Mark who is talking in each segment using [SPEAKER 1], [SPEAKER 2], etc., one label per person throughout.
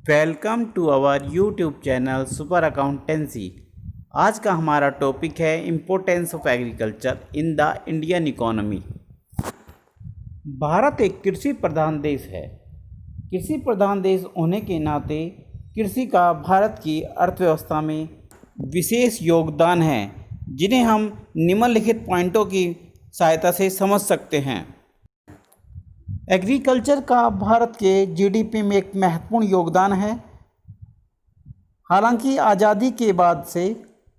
[SPEAKER 1] Welcome to our YouTube channel super accountancy. आज का हमारा टॉपिक है importance of agriculture in the Indian economy. Bharat एक कृषि प्रधान देश है। कृषि प्रधान देश होने के नाते कृषि का भारत की अर्थव्यवस्था में विशेष योगदान है, जिन्हें हम निम्नलिखित पॉइंटों की सहायता से समझ सकते हैं। एग्रीकल्चर का भारत के जीडीपी में एक महत्वपूर्ण योगदान है। हालांकि आज़ादी के बाद से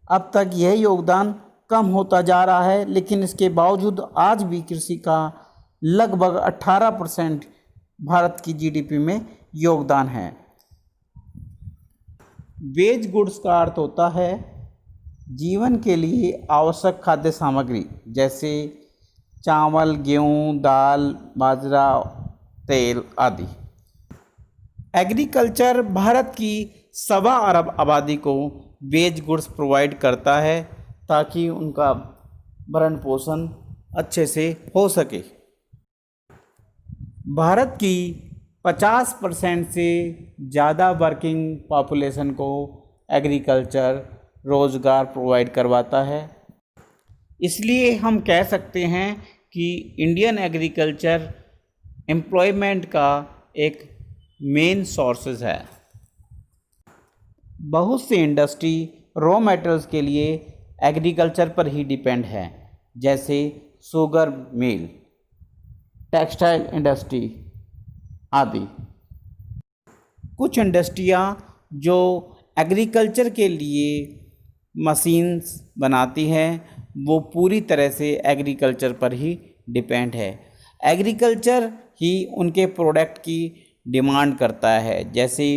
[SPEAKER 1] अब तक यह योगदान कम होता जा रहा है, लेकिन इसके बावजूद आज भी कृषि का लगभग 18% भारत की जीडीपी में योगदान है। वेज गुड्स का अर्थ होता है जीवन के लिए आवश्यक खाद्य सामग्री, जैसे चावल, गेहूँ, दाल, बाजरा, तेल आदि। एग्रीकल्चर भारत की 1.25 अरब आबादी को वेज गुड्स प्रोवाइड करता है, ताकि उनका भरण पोषण अच्छे से हो सके। भारत की 50% से ज़्यादा वर्किंग पॉपुलेशन को एग्रीकल्चर रोज़गार प्रोवाइड करवाता है। इसलिए हम कह सकते हैं कि इंडियन एग्रीकल्चर एम्प्लॉयमेंट का एक मेन सोर्सेज है। बहुत सी इंडस्ट्री रॉ मटेरियल्स के लिए एग्रीकल्चर पर ही डिपेंड है, जैसे शुगर मिल, टेक्सटाइल इंडस्ट्री आदि। कुछ इंडस्ट्रियां जो एग्रीकल्चर के लिए मशीन्स बनाती हैं, वो पूरी तरह से एग्रीकल्चर पर ही डिपेंड है। एग्रीकल्चर ही उनके प्रोडक्ट की डिमांड करता है, जैसे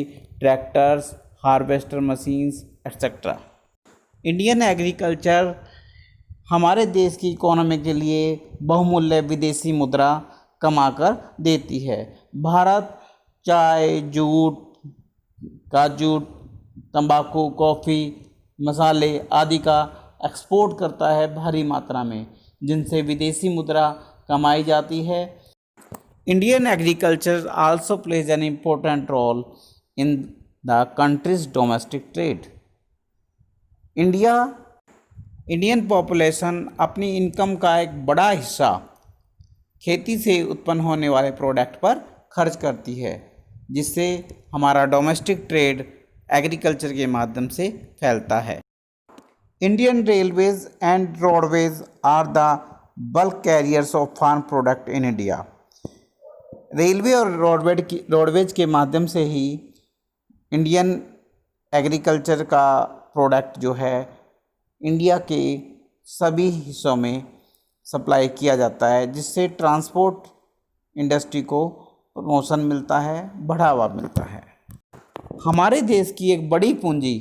[SPEAKER 1] tractors, harvester machines etcetera. Indian agriculture हमारे देश की इकोनॉमी के लिए बहुमूल्य विदेशी मुद्रा कमाकर देती है। भारत चाय, जूट, काजू, तंबाकू, कॉफ़ी, मसाले आदि का एक्सपोर्ट करता है भारी मात्रा में, जिनसे विदेशी मुद्रा कमाई जाती है। Indian agriculture also plays an important role in the country's domestic trade. Indian population अपनी इनकम का एक बड़ा हिस्सा खेती से उत्पन्न होने वाले प्रोडक्ट पर खर्च करती है, जिससे हमारा डोमेस्टिक ट्रेड एग्रीकल्चर के माध्यम से फैलता है। Indian railways and roadways are the bulk carriers of farm product in India. Railway और रोडवेज के माध्यम से ही इंडियन एग्रीकल्चर का प्रोडक्ट जो है इंडिया के सभी हिस्सों में सप्लाई किया जाता है, जिससे ट्रांसपोर्ट इंडस्ट्री को प्रमोशन मिलता है, बढ़ावा मिलता है। हमारे देश की एक बड़ी पूंजी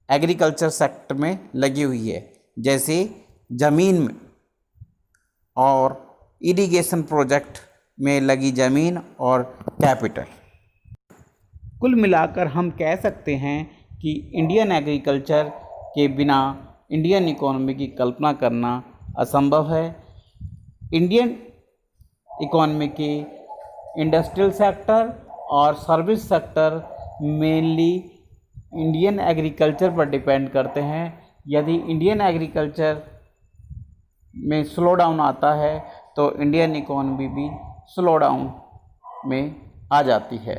[SPEAKER 1] एग्रीकल्चर सेक्टर में लगी हुई है, जैसे ज़मीन में और इरिगेशन प्रोजेक्ट में लगी ज़मीन और कैपिटल। कुल मिलाकर हम कह सकते हैं कि इंडियन एग्रीकल्चर के बिना इंडियन इकोनॉमी की कल्पना करना असंभव है। इंडियन इकोनॉमी के इंडस्ट्रियल सेक्टर और service sector mainly Indian agriculture पर डिपेंड करते हैं। यदि इंडियन एग्रीकल्चर में स्लो डाउन आता है तो इंडियन इकोनॉमी भी स्लो डाउन में आ जाती है।